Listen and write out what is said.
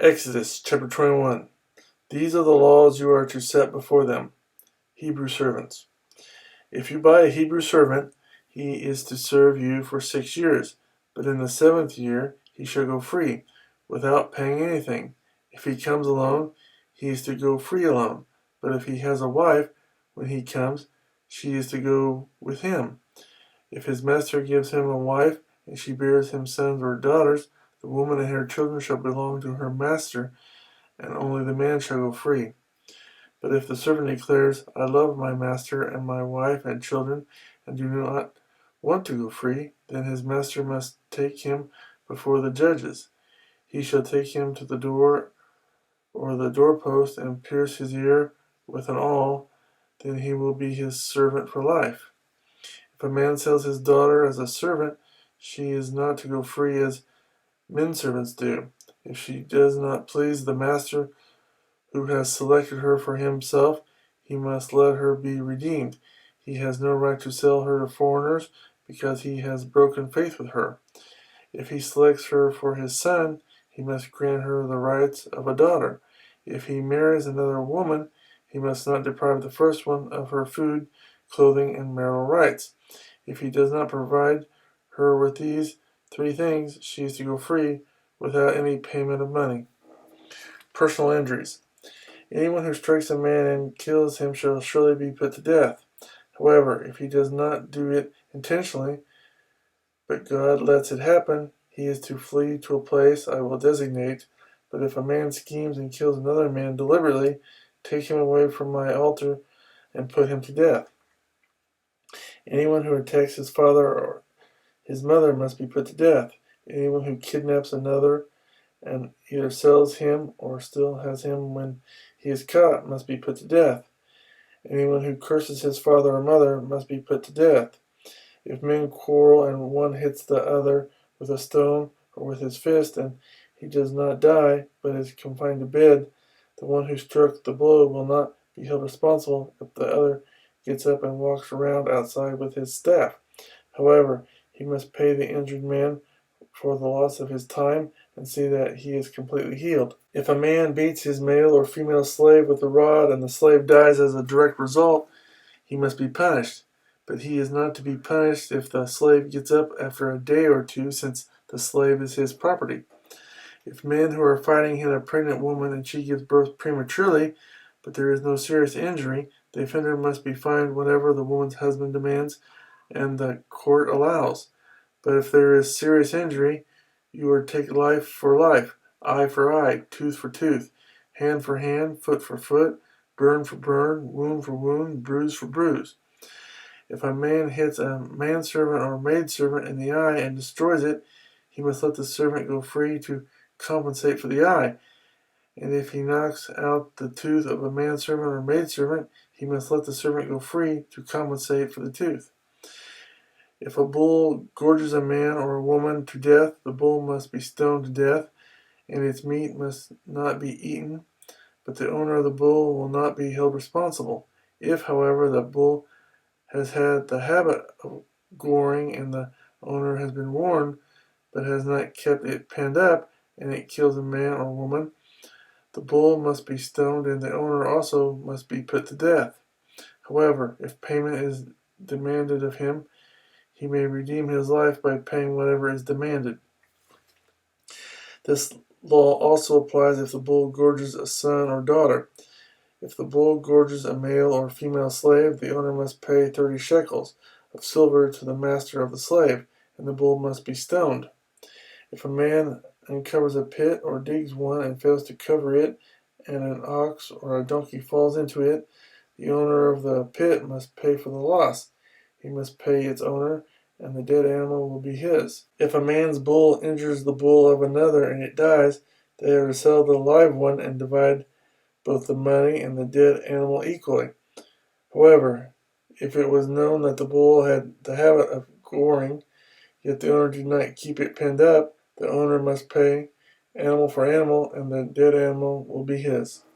Exodus chapter 21. These are the laws you are to set before them. Hebrew servants. If you buy a Hebrew servant, he is to serve you for 6 years, but in the 7th year he shall go free, without paying anything. If he comes alone, he is to go free alone, but if he has a wife, when he comes, she is to go with him. If his master gives him a wife, and she bears him sons or daughters, the woman and her children shall belong to her master, and only the man shall go free. But if the servant declares, I love my master and my wife and children, and do not want to go free, then his master must take him before the judges. He shall take him to the door or the doorpost and pierce his ear with an awl, then he will be his servant for life. If a man sells his daughter as a servant, she is not to go free as men servants do. If she does not please the master who has selected her for himself, he must let her be redeemed. He has no right to sell her to foreigners because he has broken faith with her. If he selects her for his son, he must grant her the rights of a daughter. If he marries another woman, he must not deprive the first one of her food, clothing, and marital rights. If he does not provide her with these 3 things, she is to go free without any payment of money. Personal injuries. Anyone who strikes a man and kills him shall surely be put to death. However, if he does not do it intentionally, but God lets it happen, he is to flee to a place I will designate. But if a man schemes and kills another man deliberately, take him away from my altar and put him to death. Anyone who attacks his father or his mother must be put to death. Anyone who kidnaps another and either sells him or still has him when he is caught must be put to death. Anyone who curses his father or mother must be put to death. If men quarrel and one hits the other with a stone or with his fist and he does not die but is confined to bed, the one who struck the blow will not be held responsible if the other gets up and walks around outside with his staff. However, he must pay the injured man for the loss of his time and see that he is completely healed. If a man beats his male or female slave with a rod and the slave dies as a direct result, he must be punished. But he is not to be punished if the slave gets up after a day or 2, since the slave is his property. If men who are fighting hit a pregnant woman and she gives birth prematurely, but there is no serious injury, the offender must be fined whatever the woman's husband demands and the court allows. But if there is serious injury, you are to take life for life, eye for eye, tooth for tooth, hand for hand, foot for foot, burn for burn, wound for wound, bruise for bruise. If a man hits a manservant or maidservant in the eye and destroys it, he must let the servant go free to compensate for the eye. And if he knocks out the tooth of a manservant or maidservant, he must let the servant go free to compensate for the tooth. If a bull gorges a man or a woman to death, the bull must be stoned to death, and its meat must not be eaten, but the owner of the bull will not be held responsible. If, however, the bull has had the habit of goring and the owner has been warned, but has not kept it penned up, and it kills a man or woman, the bull must be stoned and the owner also must be put to death. However, if payment is demanded of him, he may redeem his life by paying whatever is demanded. This law also applies if the bull gorges a son or daughter. If the bull gorges a male or female slave, the owner must pay 30 shekels of silver to the master of the slave, and the bull must be stoned. If a man uncovers a pit or digs one and fails to cover it, and an ox or a donkey falls into it, the owner of the pit must pay for the loss. He must pay its owner, and the dead animal will be his. If a man's bull injures the bull of another and it dies, they are to sell the live one and divide both the money and the dead animal equally. However, if it was known that the bull had the habit of goring, yet the owner did not keep it penned up, the owner must pay animal for animal, and the dead animal will be his.